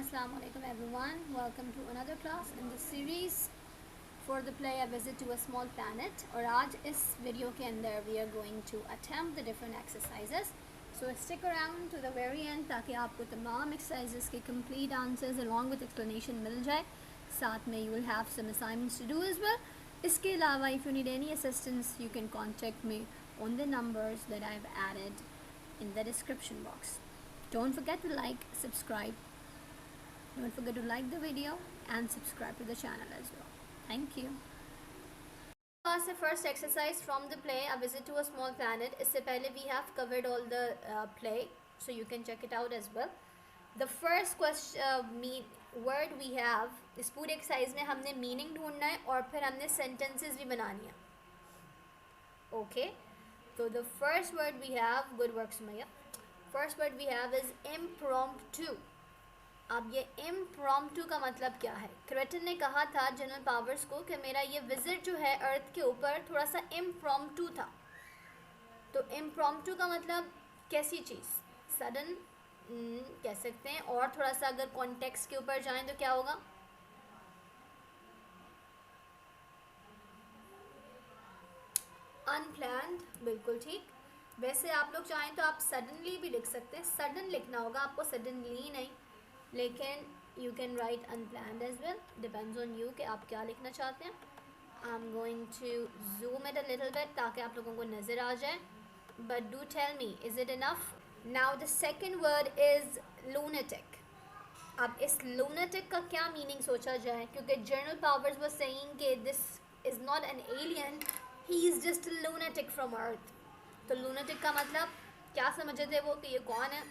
Assalamu alaikum everyone. Welcome to another class in the series for the play A Visit to a Small Planet. और आज इस video के अंदर we are going to attempt the different exercises. So stick around to the very end ताकि आपको तमाम exercises के complete answers along with explanation मिल जाए. साथ में you will have some assignments to do as well. इसके अलावा if you need any assistance you can contact me on the numbers that I've added in the description box. Don't forget to like, subscribe. Don't forget to like the video and subscribe to the channel as well. Thank you. The first exercise from the play A Visit to a Small Planet. इससे पहले we have covered all the play, so you can check it out as well. The first question word we have इस पूरे exercise में हमने meaning ढूंढना है और फिर हमने sentences भी बनानी है. Okay. So the first word we have, good work Sumaya. First word we have is impromptu. अब ये impromptu का मतलब क्या है? क्रेटन ने कहा था जनरल पावर्स को कि मेरा ये विजिट जो है अर्थ के ऊपर थोड़ा सा impromptu था. तो impromptu का मतलब कैसी चीज़? सडन कह सकते हैं. और थोड़ा सा अगर कॉन्टेक्स्ट के ऊपर जाएं तो क्या होगा? अनप्लान्ड. बिल्कुल ठीक. वैसे आप लोग चाहें तो आप सडनली भी लिख सकते हैं. सडन लिखना होगा आपको, सडनली नहीं. लेकिन you can write unplanned as well. Depends on you कि आप क्या लिखना चाहते हैं. I am going to zoom it a little bit ताकि आप लोगों को नज़र आ जाए. But do tell me, is it enough? Now the second word is lunatic. अब इस लूनेटिक का क्या मीनिंग सोचा जाए, क्योंकि जनरल पावर्स वाज सेइंग कि this is not an alien, he is just a lunatic from अर्थ. तो लूनेटिक का मतलब क्या समझते थे वो कि ये कौन है?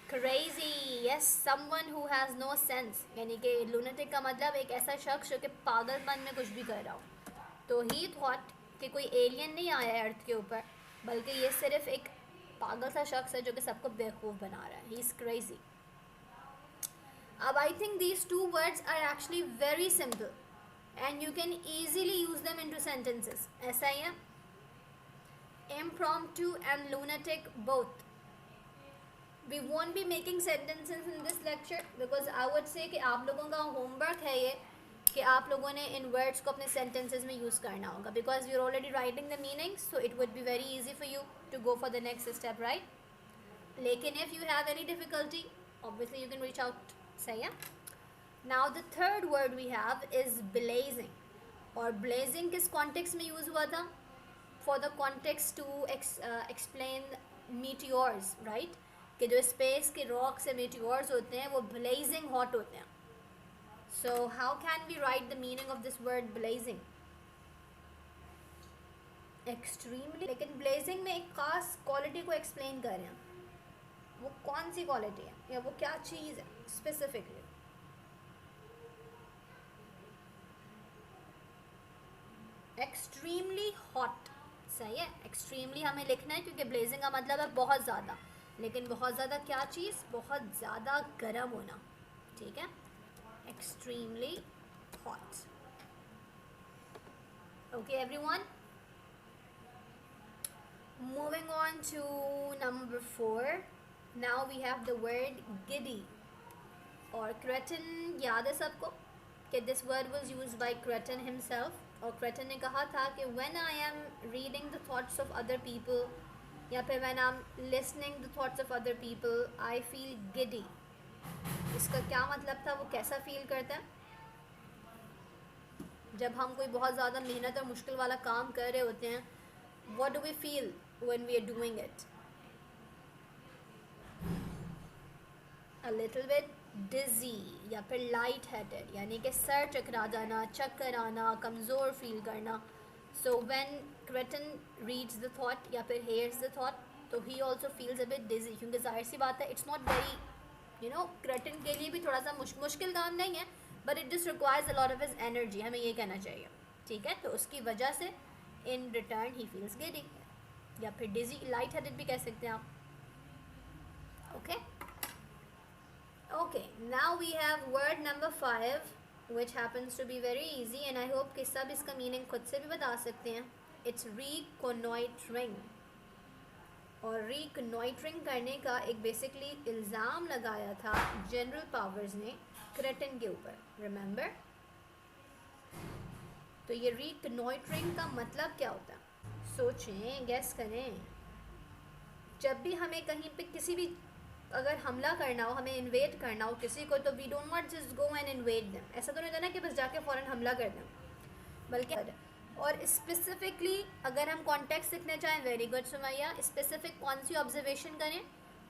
Crazy. Yes, someone who has no sense. यानी कि लूनेटिक का मतलब एक ऐसा शख्स जो कि पागलपन में कुछ भी कर रहा हो. तो ही थॉट कि कोई एलियन नहीं आया है अर्थ के ऊपर, बल्कि ये सिर्फ एक पागल सा शख्स है जो कि सबको बेवकूफ़ बना रहा है. He is crazy. अब I think these two words are actually very simple and you can easily use them into sentences. ऐसा ही है. Impromptu and lunatic both. We won't be making sentences in this lecture because I would say कि आप लोगों का homework है ये कि आप लोगों ने इन words को अपने sentences में use करना होगा, because we are already writing the meanings, so it would be very easy for you to go for the next step, right? लेकिन if you have any difficulty, obviously you can reach out. सही है. Now the third word we have is blazing. और blazing किस context में use हुआ था? For the context to explain meteors, right? कि जो space के rocks से meteors होते हैं वो blazing hot होते हैं. So how can we write the meaning of this word blazing? Extremely. लेकिन blazing में एक खास quality को explain कर रहे हैं. वो कौन सी quality है या वो क्या चीज़ है specifically? Extremely hot. सही है. एक्सट्रीमली हमें लिखना है क्योंकि ब्लेजिंग का मतलब है बहुत ज़्यादा. लेकिन बहुत ज़्यादा क्या चीज़? बहुत ज़्यादा गर्म होना. ठीक है. Extremely hot. Okay everyone. Moving on to number 4. Now we have the word giddy. और क्रेटन याद है सबको कि this word was used by Creighton himself. और क्रेटन ने कहा था कि when I am reading the thoughts of other people या फिर when I am listening the thoughts of other people I feel giddy. इसका क्या मतलब था? वो कैसा फील करता है? जब हम कोई बहुत ज़्यादा मेहनत और मुश्किल वाला काम कर रहे होते हैं, what do we feel when we are doing it? A little bit dizzy या फिर लाइट हेडेड, यानी कि सर चकरा जाना, चक्कर आना, कमज़ोर फील करना. So when क्रेटन reads the thought या फिर हेयर्स द थॉट तो he also feels a bit digi. क्योंकि जाहिर सी बात है, इट्स नॉट वेरी क्रेटन के लिए भी थोड़ा सा मुश्किल काम नहीं है, but it just requires a lot of his energy. हमें ये कहना चाहिए. ठीक है. तो उसकी वजह से in return he feels giddy या फिर डिज़ी. लाइट हेडेड भी कह सकते हैं आप. Okay. Okay, now we have word number 5 which happens to be very easy and I hope कि सब इसका meaning खुद से भी बता सकते हैं. It's reconnoitring. और रिकनॉइटरिंग करने का एक बेसिकली इल्ज़ाम लगाया था जनरल पावर्स ने क्रेटन के ऊपर, रिमेंबर। तो ये रिकनॉइटरिंग का मतलब क्या होता है? सोचें, गैस करें। जब भी हमें कहीं पे किसी भी अगर हमला करना हो, हमें इन्वेड करना हो किसी को, तो we don't not just go and invade them. ऐसा तो नहीं होता ना कि बस जाके फ़ौरन हमला कर दें, बल्कि और स्पेसिफिकली अगर हम कॉन्टेक्स्ट सीखना चाहें, वेरी गुड सुमैया, स्पेसिफिक कौन सी ऑब्जर्वेशन करें?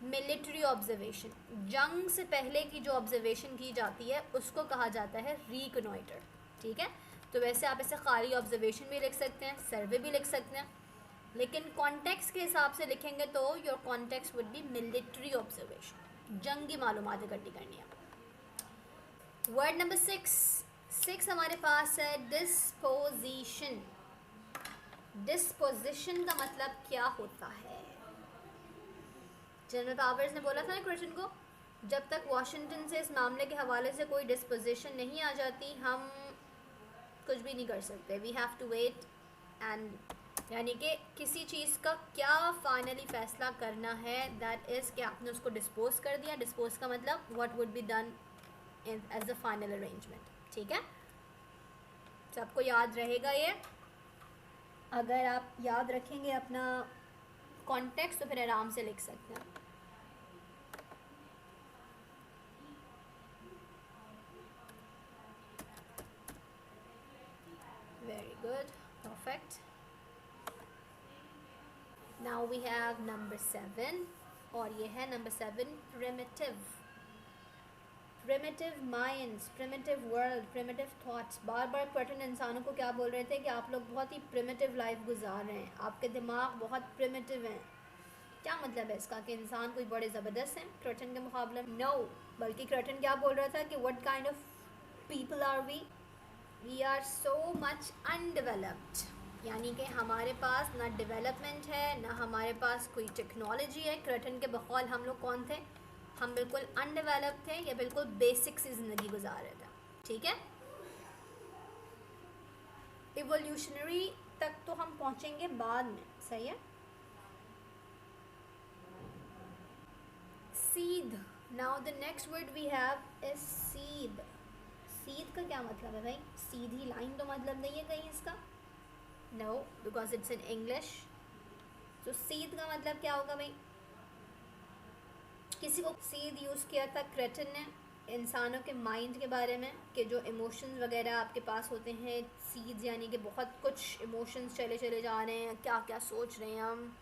Military observation. जंग से पहले की जो ऑब्जर्वेशन की जाती है उसको कहा जाता है रिकनॉइटर, ठीक है। तो वैसे आप इसे खाली ऑब्जर्वेशन भी लिख सकते हैं, सर्वे भी लिख सकते हैं, लेकिन कॉन्टेक्स्ट के हिसाब से लिखेंगे तो your context would be military observation, जंगी मालूमात इकट्ठी करनी है। वर्ड नंबर 6 हमारे पास है डिस्पोजिशन। डिस्पोजिशन का मतलब क्या होता है? जनरल पावर्स ने बोला था ना क्वेश्चन को, जब तक वाशिंगटन से इस मामले के हवाले से कोई डिस्पोजिशन नहीं आ जाती हम कुछ भी नहीं कर सकते। We have to wait and, यानी कि किसी चीज़ का क्या फाइनली फ़ैसला करना है, दैट इज़ कि आपने उसको डिस्पोज कर दिया। डिस्पोज का मतलब what would be done as a final arrangement, ठीक है। सबको याद रहेगा ये। अगर आप याद रखेंगे अपना कॉन्टेक्स्ट तो फिर आराम से लिख सकते हैं। Very good, perfect. Now we have number 7, और ये है number 7 primitive. Primitive minds, primitive world, primitive thoughts. बार बार पर्टन इंसानों को क्या बोल रहे थे कि आप लोग बहुत ही प्रिमिटिव लाइफ गुजार रहे हैं, आपके दिमाग बहुत प्रिमिटिव हैं। क्या मतलब है इसका? कि इंसान कोई बड़े ज़बरदस्त हैं क्रटन के मुकाबले में? नो, बल्कि क्रटन क्या बोल रहा था कि what kind of people are we are so much undeveloped, यानी कि हमारे पास ना डेवलपमेंट है ना हमारे पास कोई टेक्नोलॉजी है। क्रटन के बकौल हम लोग कौन थे? हम बिल्कुल अनडेवलप्ड थे, या बिल्कुल बेसिक सी ज़िंदगी गुजार रहे थे, ठीक है। इवोल्यूशनरी तक तो हम पहुंचेंगे बाद में, सही है। Seethe, now the next word we have is seethe. Seethe का क्या मतलब है भाई? सीधी लाइन तो मतलब नहीं है कहीं इसका? No, because it's in English. तो सीध का मतलब क्या होगा भाई? किसी को सीध यूज़ किया था क्रटन ने इंसानों के माइंड के बारे में, कि जो इमोशंस वगैरह आपके पास होते हैं, सीड्स यानी कि बहुत कुछ इमोशंस चले चले जा रहे हैं, क्या क्या सोच रहे हैं हम,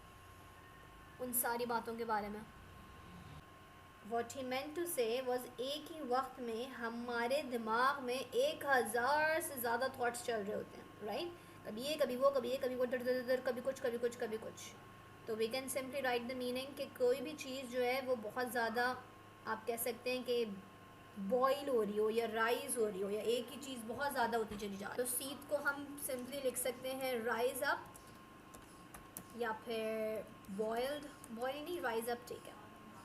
उन सारी बातों के बारे में। What he meant to say was एक ही वक्त में हमारे दिमाग में 1000 से ज़्यादा थॉट्स चल रहे होते हैं, राइट। कभी ये कभी वो, कभी ये कभी वो, दर दर दर, कभी कुछ कभी कुछ कभी कुछ। तो we can simply write the meaning कि कोई भी चीज़ जो है वो बहुत ज़्यादा, आप कह सकते हैं कि बॉयल हो रही हो या राइज हो रही हो, या एक ही चीज़ बहुत ज़्यादा होती चली जा रही है। तो सीध को हम सिंपली लिख सकते हैं राइज अप, या फिर बॉइल्ड, बॉयल नहीं, राइज अप, ठीक है।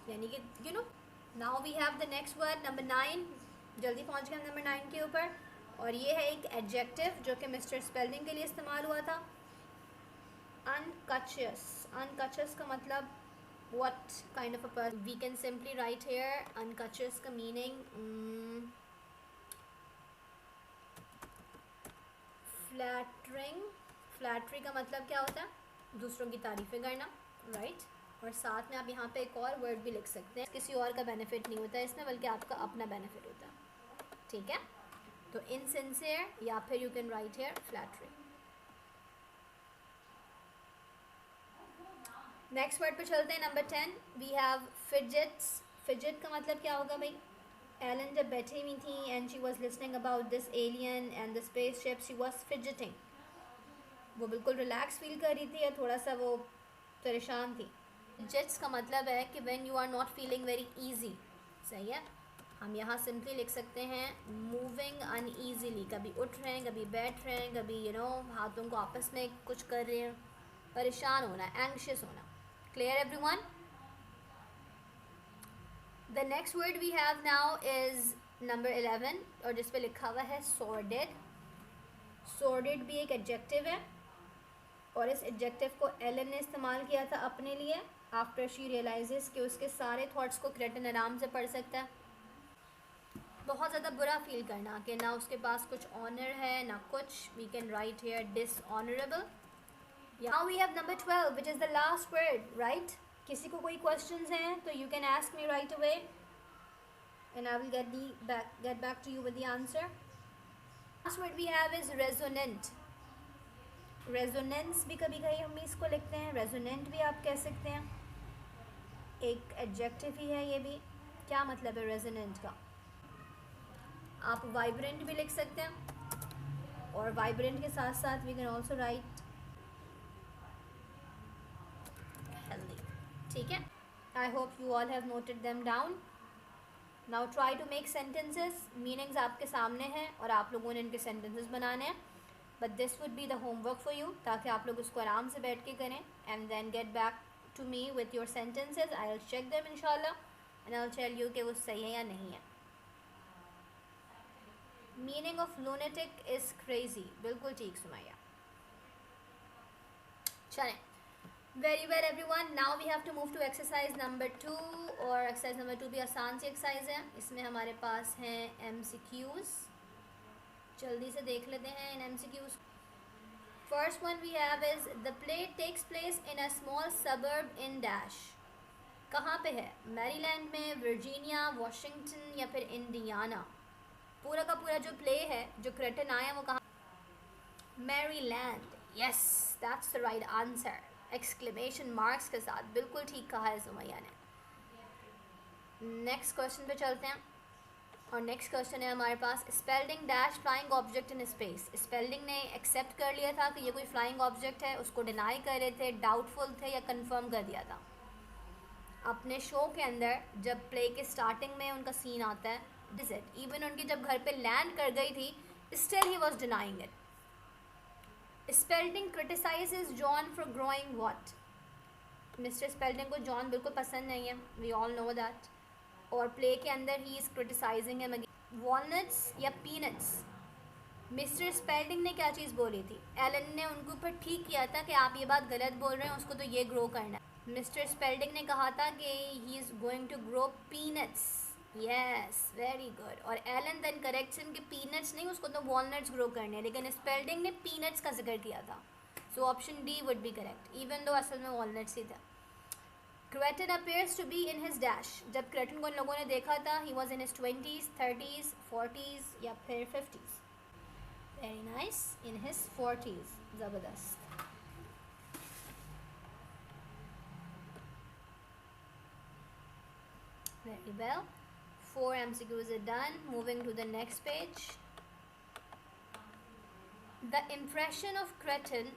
यानी कि you know. Now we have the next word number 9। जल्दी पहुंच गए हम नंबर 9 के ऊपर, और ये है एक एडजेक्टिव जो कि मिस्टर स्पेलिंग के लिए इस्तेमाल हुआ था, अनकॉन्शियस। अनकॉन्शियस का मतलब what kind of a person? We can simply write here unconscious का meaning flattering। फ्लैटरी का मतलब क्या होता है? दूसरों की तारीफ़ें करना, राइट। और साथ में आप यहाँ पे एक और वर्ड भी लिख सकते हैं, किसी और का बेनिफिट नहीं होता है इसमें, बल्कि आपका अपना बेनिफिट होता है, ठीक है। तो इनसिंसियर, या फिर you can write here flattery. Next word पे चलते हैं, number 10। We have fidgets. Fidget का मतलब क्या होगा भाई? एलन जब बैठी हुई थी and she was listening about this alien and the space ship, she was fidgeting. वो बिल्कुल रिलैक्स फील कर रही थी, या थोड़ा सा वो परेशान थी। फिजेट्स का मतलब है कि when you are not feeling very easy, सही है। हम यहाँ सिंपली लिख सकते हैं मूविंग अनईजीली, कभी उठ रहे हैं, कभी बैठ रहे हैं, कभी हाथों को आपस में कुछ कर रहे हैं, परेशान होना, एंग्शियस होना। Clear everyone? The next word we have now is number 11, और जिस पे लिखा हुआ है सॉर्डेड। सॉर्डेड भी एक एडजेक्टिव है, और इस एडजेक्टिव को एलन ने इस्तेमाल किया था अपने लिए, आफ्टर शी रियलाइजेस कि उसके सारे थॉट्स को क्रेटन आराम से पढ़ सकता है। बहुत ज़्यादा बुरा फील करना कि ना उसके पास कुछ ऑनर है ना कुछ। We can write here dishonourable. Now we have number 12 which is the last word, right? किसी को कोई क्वेश्चंस हैं तो you can ask me right away and I will get back to you with the answer. Last word we have is resonant. Resonance भी कभी कभी हम इसको लिखते हैं, रेजोनेंट भी आप कह सकते हैं, एक एडजेक्टिव ही है ये भी। क्या मतलब है रेजोनेंट का? आप वाइब्रेंट भी लिख सकते हैं और वाइब्रेंट के साथ साथ we can also write healthy. ठीक है, I hope you all have noted them down. Now try to make sentences. Meanings आपके सामने हैं और आप लोगों ने इनके सेंटेंसेस बनाने हैं, but this would be the homework for you, ताकि आप लोग उसको आराम से बैठ के करें and then get back to me with your sentences. I will check them इंशाल्लाह and I will tell you कि वो सही है या नहीं है। Meaning of lunatic is crazy, बिल्कुल ठीक सुमाया। चलें, very well everyone, now we have to move to exercise number 2। और एक्सरसाइज नंबर 2 भी आसान सी एक्सरसाइज है। इसमें हमारे पास हैं MCQs, जल्दी से देख लेते हैं इन MCQs। First one we have is the play takes place in a small suburb in dash. कहाँ पे है? मैरीलैंड में, वर्जीनिया, वॉशिंगटन या फिर इंडियाना। पूरा का पूरा जो प्ले है, जो क्रेटन आया, वो कहाँ? Maryland. Yes, that's the right answer, exclamation marks के साथ। बिल्कुल ठीक कहा है सुमैया ने। नेक्स्ट क्वेश्चन पे चलते हैं और नेक्स्ट क्वेश्चन है हमारे पास Spalding dash flying object in space. Spalding ने एक्सेप्ट कर लिया था कि ये कोई फ्लाइंग ऑब्जेक्ट है, उसको डिनाई कर रहे थे, डाउटफुल थे, या कंफर्म कर दिया था। अपने शो के अंदर जब प्ले के स्टार्टिंग में उनका सीन आता है, इज इट इवन उनकी जब घर पे लैंड कर गई थी, still he was denying it. Spalding criticises John for growing what. Mister Spalding को जॉन बिल्कुल पसंद नहीं है, वी ऑल नो दैट। और प्ले के अंदर ही is criticising him again. Walnuts या पीनट्स। मिस्टर स्पेल्डिंग ने क्या चीज़ बोली थी? एलन ने उनके ऊपर ठीक किया था कि आप ये बात गलत बोल रहे हैं, उसको तो ये ग्रो करना है। मिस्टर स्पेल्डिंग ने कहा था कि he is going to grow peanuts. Yes, very good. और एलन देन करेक्शन के पीनट्स नहीं, उसको तो वॉलनट्स ग्रो करने हैं, लेकिन स्पेल्डिंग ने पीनट्स का जिक्र किया था। So option D would be correct, even though असल में वॉलनट्स ही था। Kreton appears to be in his dash. जब क्रेटन को इन लोगों ने देखा था, he was in his 20s, 30s, 40s या फिर 50s। Very nice, in his 40s, ज़बरदस्त। Very well. 4 MCQs are done. Moving to the next page. The impression of Cretan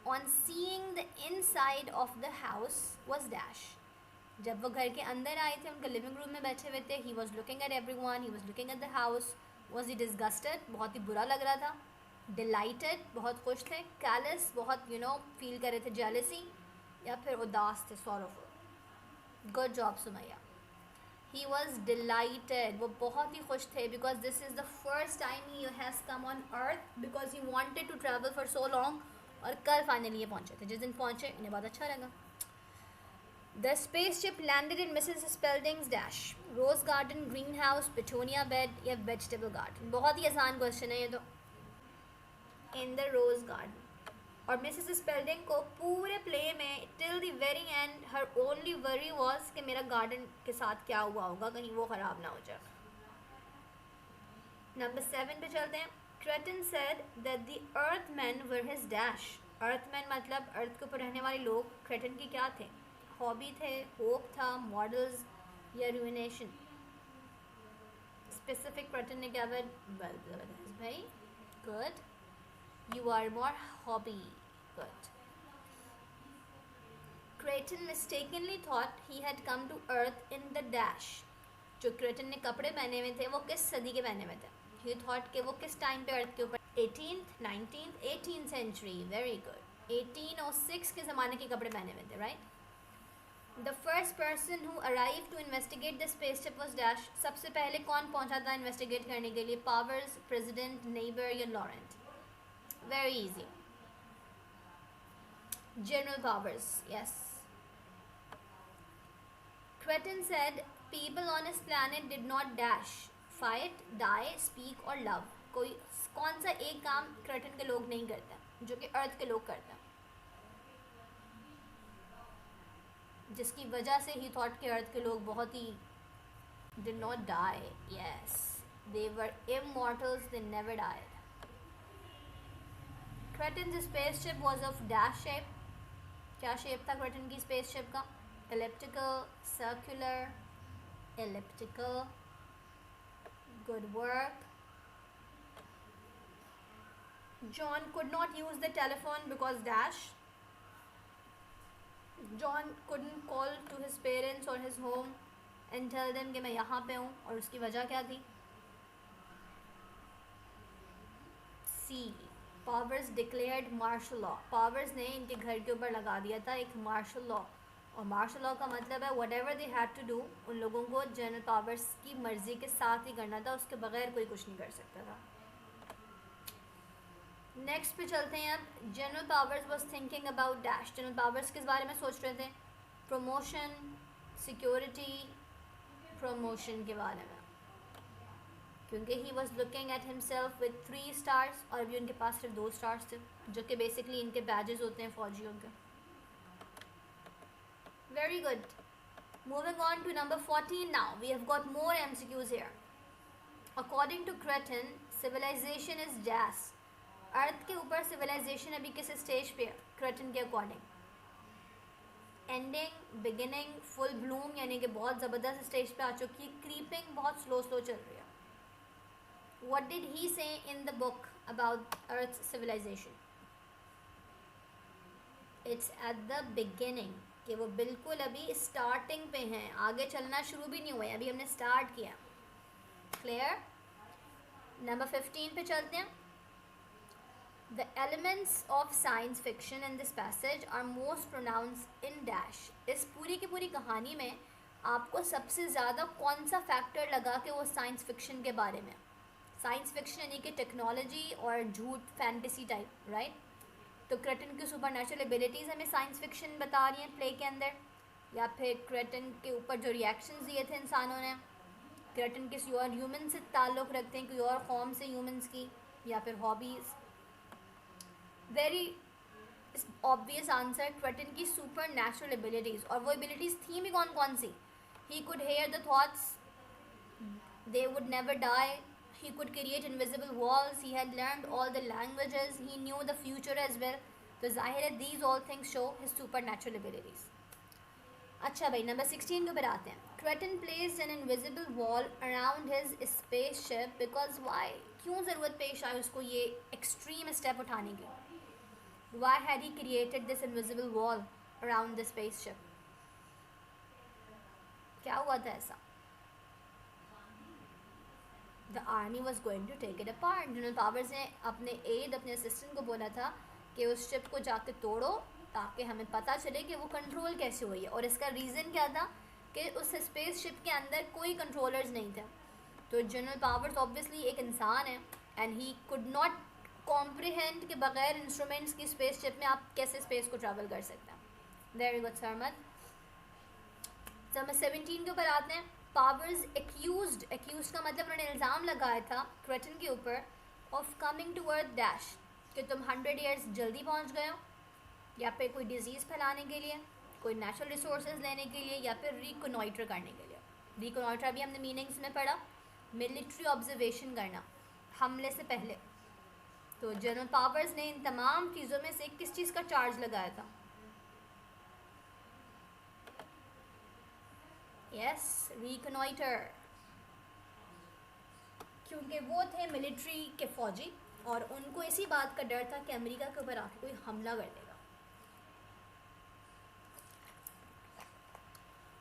on seeing the inside of the house was dash. जब वो घर के अंदर आए थे, उनके लिविंग रूम में बैठे हुए थे, he was looking at everyone, he was looking at the house. Was he disgusted? बहुत ही बुरा लग रहा था। Delighted, बहुत खुश थे। Callous, बहुत फील कर रहे थे jealousy, या फिर उदास थे, sorrowful। Good job Sumaiya. He was delighted, वो बहुत ही खुश थे, because this is the first time he has come on earth, because he wanted to travel for so long, और कल फाइनली ये पहुँचे थे। जिस दिन पहुँचे इन्हें बहुत अच्छा लगा। The spaceship landed in Mrs. Spelding's dash. Rose garden, greenhouse, petunia bed या vegetable garden। बहुत ही आसान क्वेश्चन है ये तो। In the rose garden। और मिसेस स्पेल्डिंग को पूरे प्ले में till the very and her only worry was कि मेरा गार्डन के साथ क्या हुआ होगा, कहीं वो ख़राब ना हो जाए। नंबर 7 पे चलते हैं। Creighton said that the earthman were his dash. Earthman मतलब अर्थ के ऊपर रहने वाले लोग क्रेटन की क्या थे? हॉबी थे, होप था, मॉडल्स या रूइनेशन। स्पेसिफिक क्रेटन ने क्या भाई? Good, you are more hobby. Good. Cretan mistakenly thought he had come to earth in the dash. जो क्रेटन ने कपड़े पहने हुए थे वो किस सदी के पहने हुए थे? He thought कि वो किस टाइम पे अर्थ के ऊपर 18th, 19th, 18th century. Very good. 1806 के ज़माने के कपड़े पहने हुए थे, right? The first person who arrived to investigate the spaceship was dash. सबसे पहले कौन पहुंचा था इन्वेस्टिगेट करने के लिए? पावर्स, प्रेसिडेंट, नेबर या Laurent? Very easy. General Powers, yes. Cretin said people on his planet did not dash, fight, die, speak or love. कोई कौन सा एक काम क्रेटन के लोग नहीं करते जो कि अर्थ के लोग करते हैं, जिसकी वजह से ही थॉट के अर्थ के लोग बहुत ही did not die. Yes, they were immortals, they never died. Cretin's spaceship was of dash shape. क्या शेप था क्रेटन की स्पेसशिप का? elliptical, circular, elliptical. Good work. John could not use the telephone because dash. John couldn't call to his parents or his home and tell them कि मैं यहाँ पे हूँ, और उसकी वजह क्या थी? C. Powers declared martial law. Powers ने इनके घर के ऊपर लगा दिया था एक मार्शल लॉ, और मार्शल लॉ का मतलब है whatever they had to do, उन लोगों को जनरल पावर्स की मर्ज़ी के साथ ही करना था, उसके बगैर कोई कुछ नहीं कर सकता था. नेक्स्ट पे चलते हैं अब. General powers was thinking about dash. General powers किस बारे में सोच रहे थे? प्रमोशन, सिक्योरिटी, प्रमोशन के बारे में, क्योंकि he was looking at himself with 3 stars, और अभी उनके पास सिर्फ 2 स्टार्स थे, जो कि बेसिकली इनके बैजेस होते हैं फौजियों के. Very good. Moving on to number 14 now. We have got more MCQs here. According to Creighton, civilisation is dash. Earth के ऊपर सिविलाइजेशन अभी किस स्टेज पे है क्रेटन के according? Ending, beginning, full Bloom, यानी कि बहुत ज़बरदस्त स्टेज पे आ चुकी है. क्रीपिंग बहुत स्लो स्लो चल रही है. What did he say in the book about Earth's civilization? It's at the beginning, कि वो बिल्कुल अभी स्टार्टिंग पे हैं, आगे चलना शुरू भी नहीं हुआ है, अभी हमने स्टार्ट किया. क्लियर? नंबर 15 पे चलते हैं. The elements of science fiction in this passage are most pronounced in dash. इस पूरी की पूरी कहानी में आपको सबसे ज़्यादा कौन सा फैक्टर लगा कि वो साइंस फिक्शन के बारे में? साइंस फिक्शन यानी कि टेक्नोलॉजी और झूठ, फैंटेसी टाइप, राइट? तो क्रेटन की सुपर नेचुरल एबिलिटीज़ हमें साइंस फिक्शन बता रही हैं प्ले के अंदर, या फिर क्रेटन के ऊपर जो रिएक्शंस दिए थे इंसानों ने, क्रेटन किसी और ह्यूमन से ताल्लुक़ रखते हैं, कोई और कौम से ह्यूमंस की, या फिर हॉबीज़? वेरी ऑब्वियस आंसर, क्रेटन की सुपर नेचुरल एबिलिटीज़. और वो एबिलिटीज़ थी भी कौन कौन सी? He could hear the thoughts, they would never die. He could create invisible walls. He had learned all the languages. He knew the future as well. तो जाहिर है these all things show his supernatural abilities. अच्छा भाई, number 16 के ऊपर आते हैं. Cretin placed an invisible wall around his spaceship because why? क्यों ज़रूरत पेश आई उसको ये extreme step उठाने की? Why had he created this invisible wall around the spaceship? क्या हुआ था ऐसा? The army was going to take it apart. General powers ने अपने अपने असिस्टेंट को बोला था कि उस शिप को जाके तोड़ो ताकि हमें पता चले कि वो कंट्रोल कैसे हुई है. और इसका रीज़न क्या था कि उस स्पेस शिप के अंदर कोई कंट्रोलर्स नहीं थे. तो जनरल पावर्स ऑब्वियसली एक इंसान है, and he could not comprehend के बगैर इंस्ट्रूमेंट्स की स्पेस शिप में आप कैसे स्पेस को ट्रैवल कर सकते हैं. Very good Sarmad. नंबर 17 के ऊपर आते हैं. पावर्स एक्यूज्ड का मतलब उन्होंने इल्ज़ाम लगाया था क्रेटन के ऊपर of coming to earth dash, कि तुम 100 ईयर्स जल्दी पहुंच गए हो, या फिर कोई डिजीज़ फैलाने के लिए, कोई नेचुरल रिसोर्सेज लेने के लिए, या फिर रिकॉनॉइटर करने के लिए. रिकॉनॉइटर भी हमने मीनिंग्स में पढ़ा, मिलिट्री ऑब्जर्वेशन करना हमले से पहले. तो जनरल पावर्स ने इन तमाम चीज़ों में से किस चीज़ का चार्ज लगाया था? यस, रिकॉनॉइटर, क्योंकि वो थे मिलिट्री के फौजी और उनको इसी बात का डर था कि अमेरिका के ऊपर आके कोई हमला कर देगा.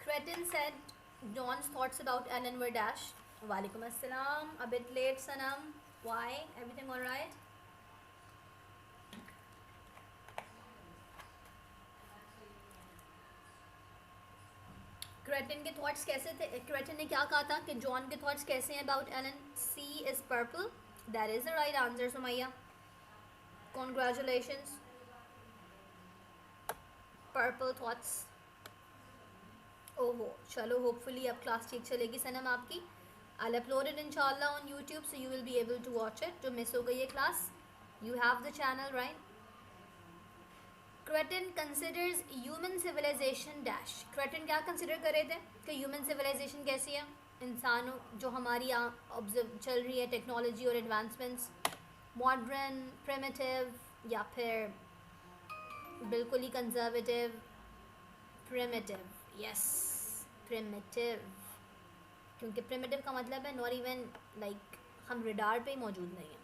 क्रेटन said John's thoughts about Ellen were dash. Walaikum assalam. A bit late, Sanam. Why? Everything all right? क्रेटन के थॉट्स कैसे थे? क्रेटन ने क्या कहा था कि जॉन के थॉट्स कैसे हैं about Ellen? C is purple. That is the right answer Sumaiya. Congratulations. Purple thoughts. ओहो, चलो होपफुली अब क्लास ठीक चलेगी सनम आपकी. I'll upload it inshallah on YouTube so you will be able to watch it. जो मिस हो गई है class, you have the channel right. Kreton considers human civilization dash. Kreton क्या कंसिडर कर रहे थे कि ह्यूमन सिविलाइजेशन कैसी है, इंसानों जो हमारी ऑब्जर्व चल रही है टेक्नोलॉजी और एडवांसमेंट्स, मॉडर्न, प्रिमिटिव या फिर बिल्कुल ही कंजर्वेटिव. प्रिमिटिव, यस, प्रिमिटिव, क्योंकि प्रिमिटिव का मतलब है नॉट इवन लाइक हम रडार पे ही मौजूद नहीं है.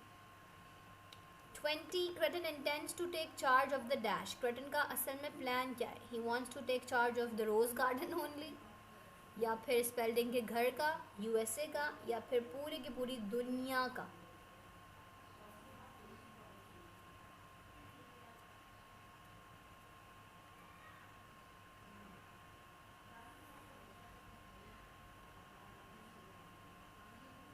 20. Kreton intends to take charge of the dash. Kreton का असल में प्लान क्या है? He wants to take charge of the rose garden only, या फिर स्पेल्डिंग के घर का, यूएसए का, या फिर पूरी की पूरी दुनिया का.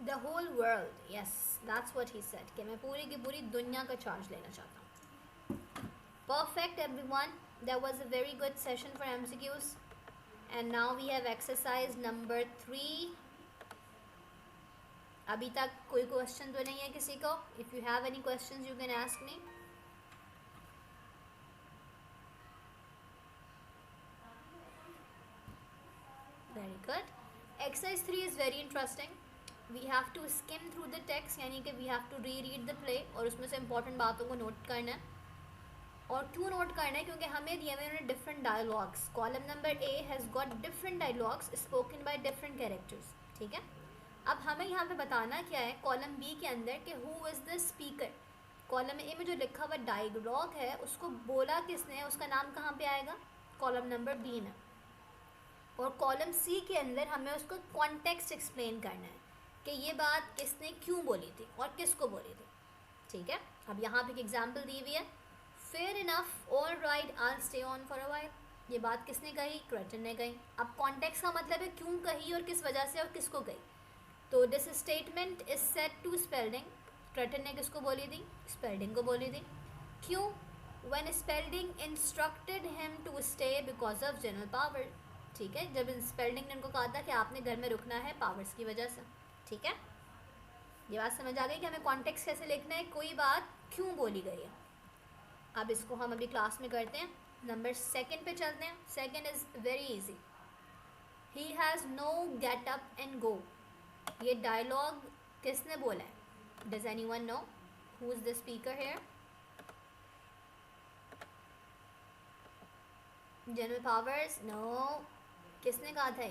The whole world, yes, that's what he said कि मैं पूरी की पूरी दुनिया का चार्ज लेना चाहता हूँ. Perfect everyone, that was a very good session for MCQs. And now we have exercise number 3. अभी तक कोई क्वेश्चन तो नहीं है किसी को? If you have any questions you can ask me. Very good. Exercise 3 is very interesting. We have to skim through the text, यानी कि we have to reread the play और उसमें से इंपॉर्टेंट बातों को नोट करना है. और क्यों नोट करना है? क्योंकि हमें दिए हुए उन्होंने different dialogues. Column number A has got different dialogues spoken by different characters. ठीक है, अब हमें यहाँ पे बताना क्या है कॉलम बी के अंदर कि who is the speaker. Column A में जो लिखा हुआ डायलॉग है उसको बोला किसने, उसका नाम कहाँ पे आएगा? कॉलम नंबर बी में. और कॉलम सी के अंदर हमें उसको कॉन्टेक्स्ट एक्सप्लेन करना है कि ये बात किसने क्यों बोली थी और किसको बोली थी. ठीक है, अब यहाँ पे एक एग्जाम्पल दी हुई है. Fair enough, all right, I stay on for a while. ये बात किसने कही? क्रेटन ने कही. अब कॉन्टेक्स्ट का मतलब है क्यों कही और किस वजह से और किसको कही. तो this statement is said to Spelding. Kreton ने किसको बोली थी? स्पेल्डिंग को बोली थी. क्यों? When Spelding instructed him to stay because of General Power. ठीक है, जब स्पेल्डिंग ने उनको कहा था कि आपने घर में रुकना है पावर्स की वजह से. ठीक है, ये बात समझ आ गई कि हमें कॉन्टेक्स्ट कैसे लिखना है, कोई बात क्यों बोली गई है. अब इसको हम अभी क्लास में करते हैं. नंबर 2 पे चलते हैं. 2 is very easy. He has no get up and go. ये डायलॉग किसने बोला है? Does anyone know who is the speaker here? General Powers? No. किसने कहा था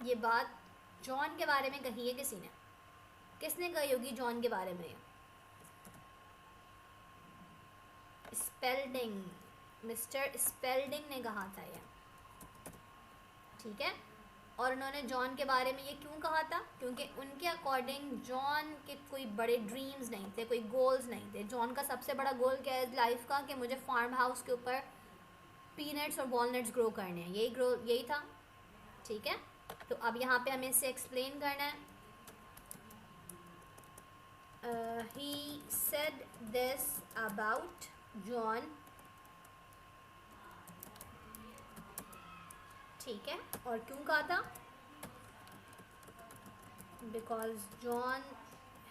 ये बात जॉन के बारे में कही है किसी ने? किसने कही होगी जॉन के बारे में? स्पेल्डिंग, मिस्टर स्पेल्डिंग ने कहा था ये. ठीक है, और उन्होंने जॉन के बारे में ये क्यों कहा था? क्योंकि उनके अकॉर्डिंग जॉन के कोई बड़े ड्रीम्स नहीं थे, कोई गोल्स नहीं थे. जॉन का सबसे बड़ा गोल क्या है लाइफ का? कि मुझे फार्म हाउस के ऊपर पीनट्स और वॉलनट्स ग्रो करने हैं. यही था. ठीक है, तो अब यहाँ पे हमें इसे एक्सप्लेन करना है. He said this about John. ठीक है, और क्यों कहा था? Because John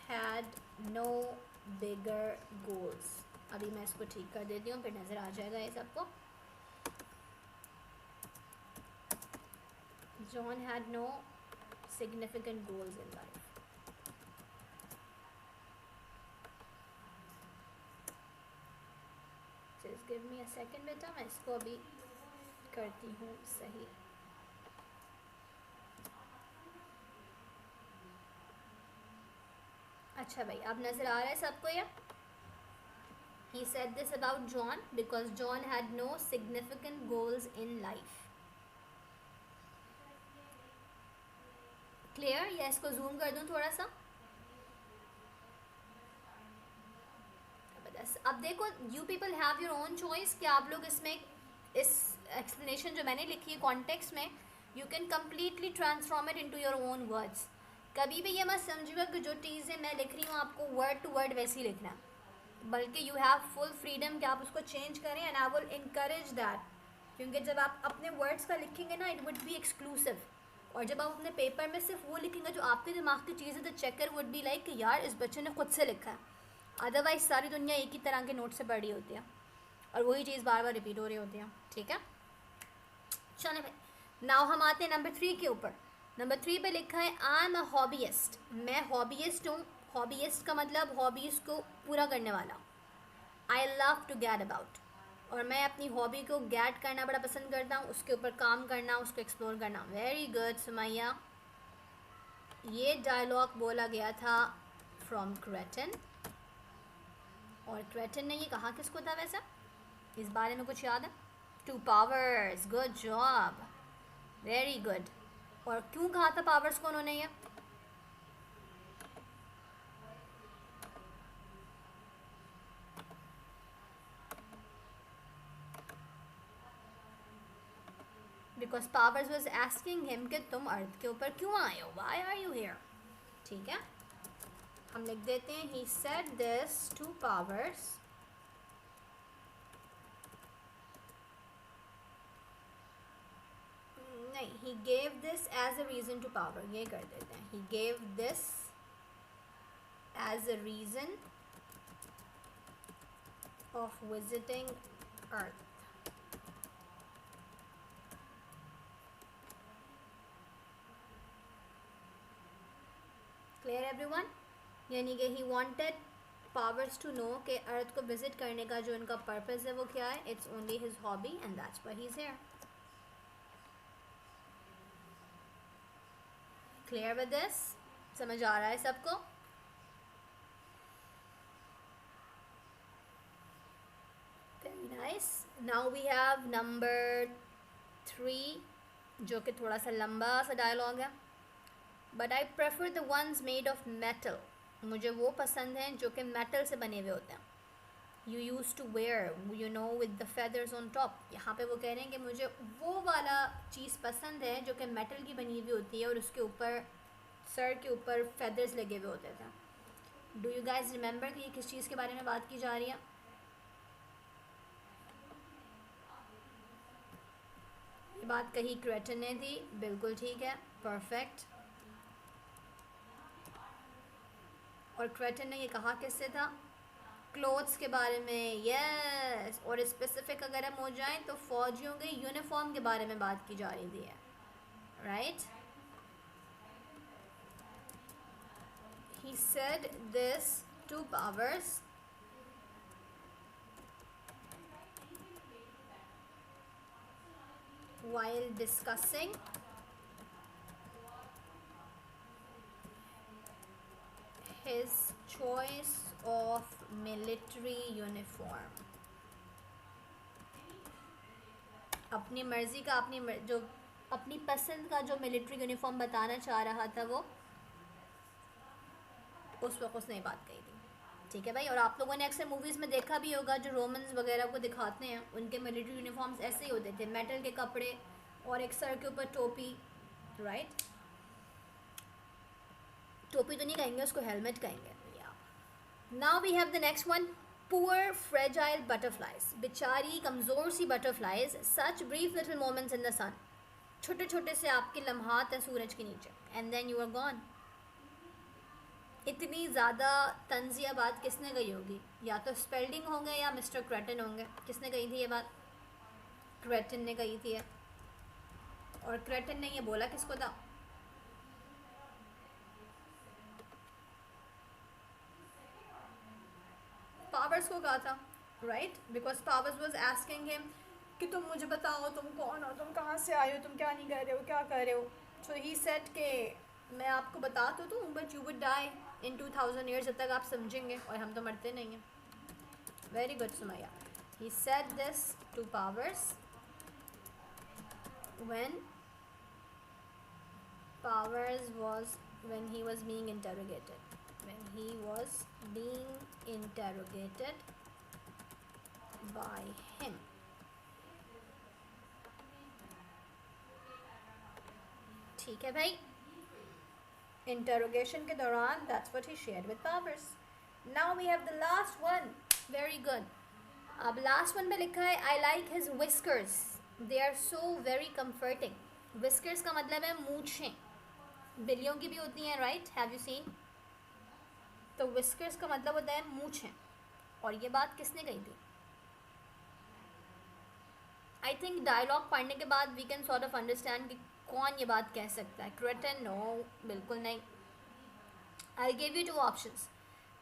had no bigger goals. अभी मैं इसको ठीक कर देती हूँ, फिर नज़र आ जाएगा ये सबको. John had no significant goals in life. Just give me a second बेटा, मैं इसको अभी करती हूँ सही. अच्छा भाई, अब नज़र आ रहा है सबको ये? He said this about John because John had no significant goals in life. Clear? या इसको जूम कर दूँ थोड़ा सा? अब देखो, you people have your own choice कि आप लोग इसमें इस एक्सप्लेनेशन जो मैंने लिखी है कॉन्टेक्स्ट में, you can completely transform it into your own words. कभी भी ये मत समझिएगा कि जो चीज़ें मैं लिख रही हूँ आपको वर्ड टू वर्ड वैसे ही लिखना है, बल्कि यू हैव फुल फ्रीडम कि आप उसको चेंज करें. And I will encourage that क्योंकि जब आप अपने वर्ड्स का लिखेंगे ना, इट वुड बी एक्सक्लूसिव, और जब आप अपने पेपर में सिर्फ वो लिखेंगे जो आपके दिमाग की चीज़ है, तो चेकर वुड बी लाइक कि यार इस बच्चे ने खुद से लिखा है। अदरवाइज सारी दुनिया एक ही तरह के नोट से पढ़ रही होती है और वही चीज़ बार बार रिपीट हो रही होती है। ठीक है, चले भाई, नाउ हम आते हैं नंबर 3 के ऊपर। नंबर 3 पे लिखा है आई एम अ हॉबीइस्ट, मैं हॉबीइस्ट हूँ। हॉबीइस्ट का मतलब हॉबीज़ को पूरा करने वाला। I love to get about, और मैं अपनी हॉबी को गैट करना बड़ा पसंद करता हूँ, उसके ऊपर काम करना, उसको एक्सप्लोर करना। वेरी गुड सुमैया, ये डायलॉग बोला गया था फ्रॉम क्रेटन, और क्रेटन ने ये कहा किसको था वैसे, इस बारे में कुछ याद है? Two powers, good job, very good. और क्यों कहा था पावर्स को उन्होंने ये? Because powers was asking him कि तुम अर्थ के ऊपर क्यों आए हो, वाई आर यू हेयर। ठीक है, हम लिख देते हैं he said this to powers नहीं, he gave this as a reason to power, ये कर देते हैं, he gave this as a reason of visiting earth. Clear everyone? यानी कि he wanted powers to know कि अर्थ को विजिट करने का जो उनका पर्पस है वो क्या है। It's only his hobby and that's why he is here. Clear with this? समझ आ रहा है सबको? Very nice. Now we have number 3, जो कि थोड़ा सा लंबा सा डायलॉग है। But I prefer the ones made of metal, मुझे वो पसंद हैं जो कि मेटल से बने हुए होते हैं। You used to wear, you know, with the feathers on top. यहाँ पे वो कह रहे हैं कि मुझे वो वाला चीज़ पसंद है जो कि मेटल की बनी हुई होती है और उसके ऊपर, सर के ऊपर फेदर्स लगे हुए होते थे। डू यू गाइज रिमेंबर कि ये किस चीज़ के बारे में बात की जा रही है? ये बात कही क्रेटन ने थी, बिल्कुल ठीक है, परफेक्ट। और क्रेटन ने ये कहा किससे था? क्लोथ्स के बारे में, यस। और स्पेसिफिक अगर हम हो जाएं तो फौजियों के यूनिफॉर्म के बारे में बात की जा रही थी, right. He said this to Powers while discussing his choice of military uniform. अपनी मर्जी का, जो अपनी पसंद का जो मिलिट्री यूनिफॉर्म बताना चाह रहा था वो उस वक्त उसने बात कही थी। ठीक है भाई, और आप लोगों ने अक्सर मूवीज़ में देखा भी होगा, जो रोमन्स वगैरह को दिखाते हैं उनके मिलिट्री यूनिफॉर्म्स ऐसे ही होते थे, मेटल के कपड़े और एक सर के ऊपर टोपी, राइट। टोपी तो नहीं कहेंगे उसको, हेलमेट कहेंगे। Now we have the next one, poor fragile butterflies, बेचारी कमज़ोर सी butterflies, such brief little moments in the sun, छोटे छोटे से आपके लम्हात हैं सूरज के नीचे, and then you are gone. इतनी ज़्यादा तंजिया बात किसने कही होगी? या तो स्पेल्डिंग होंगे या मिस्टर क्रेटन होंगे। किसने कही थी ये बात? क्रेटन ने कही थी। और क्रेटन ने ये बोला किसको था? पावर्स को कहा था, right, because powers was asking him कि तुम मुझे बताओ तुम कौन हो, तुम कहाँ से आए हो, तुम क्या नहीं कर रहे हो, क्या कर रहे हो। सो ही सेड के मैं आपको बता तो दूँ, but you would die in 2000 years, जब तक आप समझेंगे, और हम तो मरते नहीं हैं। Very good Sumaiya. He said this to powers when Powers was when he was being interrogated, when he was being interrogated by him. ठीक है भाई, इंटरोगेशन के दौरान that's what he shared with Powers. Now we have the last one. Very good. अब last one पे लिखा है I like his whiskers. They are so very comforting. Whiskers का मतलब है मूछें, बिल्लियों की भी होती हैं, राइट? Have you seen? तो विस्कर्स का मतलब होता है मूछें। और ये बात किसने कही थी? आई थिंक डायलॉग पढ़ने के बाद we can sort of understand कि कौन ये बात कह सकता है। क्रेटन? नो, बिल्कुल नहीं। I give you two options,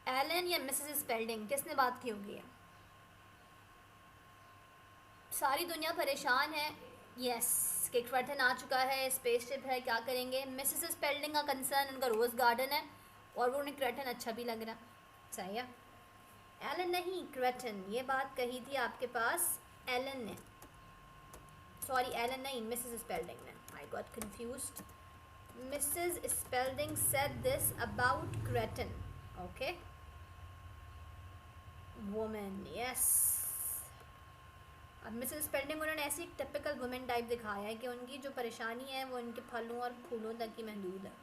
Ellen या मिसेस स्पेल्डिंग, किसने बात की होगी? है सारी दुनिया परेशान है, यस, कि क्रेटन आ चुका है, स्पेसशिप है, क्या करेंगे। मिसेस स्पेल्डिंग का कंसर्न उनका रोज़ गार्डन है और वो उन्हें क्रेटन अच्छा भी लग रहा। सही है। एलन नहीं, क्रेटन, ये बात कही थी आपके पास एलन ने, सॉरी एलन नहीं, मिसेस स्पेल्डिंग ने। I got confused. Mrs. Spelding said this about Cretan. Okay. Woman, yes. अब मिसेस स्पेल्डिंग उन्होंने ऐसी एक टिपिकल वुमेन टाइप दिखाया है कि उनकी जो परेशानी है वो उनके फलों और फूलों तक ही महदूद है।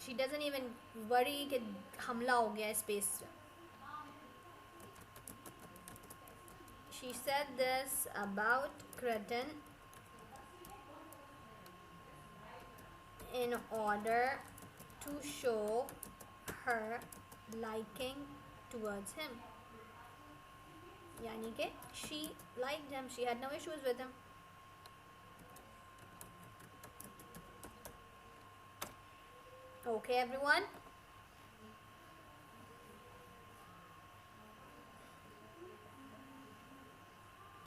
शी डजंट इवन वरी कि हमला हो गया स्पेस पे। She said this about क्रेटन in order to show her liking towards him. यानी कि she liked him, she had no issues with him. Okay everyone.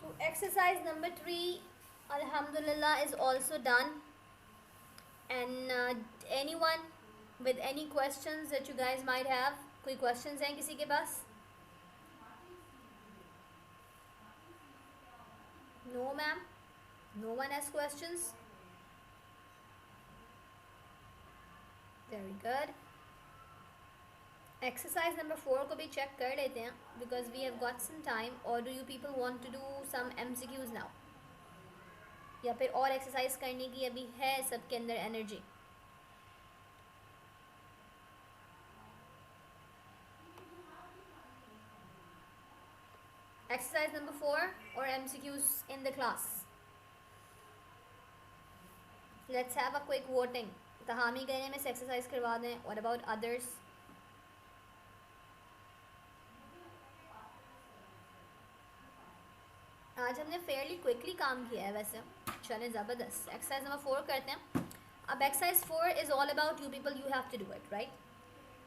So exercise number 3 alhamdulillah is also done. And anyone with any questions that you guys might have? कोई questions हैं किसी के पास? No ma'am, no one has questions. Very good. Exercise number 4 को भी check कर लेते हैं because we have got some time. Or do you people want to do some MCQs now? या फिर और एक्सरसाइज करने की अभी है सबके अंदर एनर्जी? एक्सरसाइज नंबर 4 और MCQs in the class. Let's have a quick voting. Tahami कहने में से एक्सरसाइज करवा दें. What about others? आज हमने फेयरली क्विकली काम किया है वैसे. चलें, ज़बरदस्त. एक्सरसाइज नंबर 4 करते हैं. अब exercise 4 is all about you people. You have to do it, right?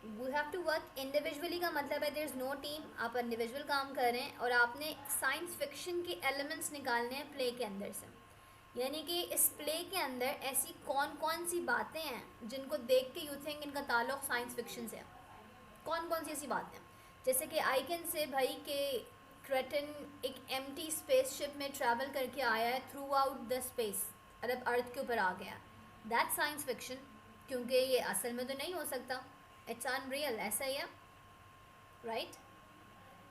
You have to work individually का मतलब है देयर इज़ नो टीम. आप इंडिविजुअल काम कर रहे हैं और आपने साइंस फिक्शन के एलिमेंट्स निकालने हैं प्ले के अंदर से. यानी कि इस प्ले के अंदर ऐसी कौन कौन सी बातें हैं जिनको देख के यू थिंक इनका ताल्लुक साइंस फिक्शन से है. कौन कौन सी ऐसी बातें हैं? जैसे कि आई कैन से भाई कि क्रेटन एक एम्प्टी स्पेसशिप में ट्रैवल करके आया है थ्रू आउट द स्पेस, मतलब अर्थ के ऊपर आ गया. दैट साइंस फिक्शन, क्योंकि ये असल में तो नहीं हो सकता. It's unreal. ऐसा ही है, राइट?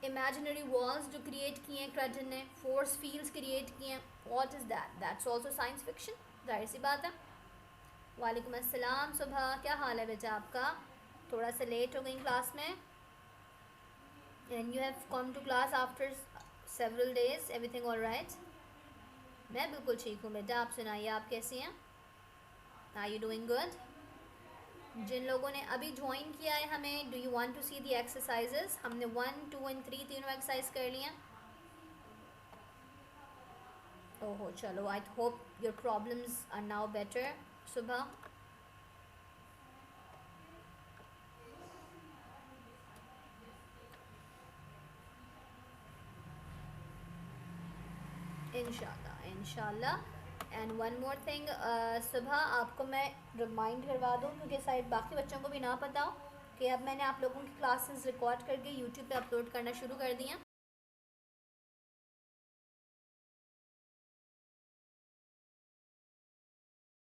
इमेजिनरी वॉल्स जो क्रिएट किए हैं क्रेटन ने, फोर्स फील्ड्स क्रिएट किए हैं. What is that? That's also science fiction. जाहिर सी बात है. वालेकुम अस्सलाम सुबह, क्या हाल है बेटा आपका? थोड़ा सा लेट हो गई क्लास में. And you have come to class after several days. Everything all right? मैं बिल्कुल ठीक हूँ बेटा. आप सुनाइए, आप कैसी हैं? Are you doing good? जिन लोगों ने अभी ज्वाइन किया है हमें, do you want to see the exercises? हमने 1, 2 and 3 तीनों एक्सरसाइज कर लिए. ओहो, चलो. I hope your problems are now better. सुबह इंशाल्लाह. एंड वन मोर थिंग, सुबह आपको मैं रिमाइंड करवा दूँ क्योंकि शायद बाकी बच्चों को भी ना पता हो कि अब मैंने आप लोगों की क्लासेस रिकॉर्ड करके यूट्यूब पे अपलोड करना शुरू कर दिए हैं.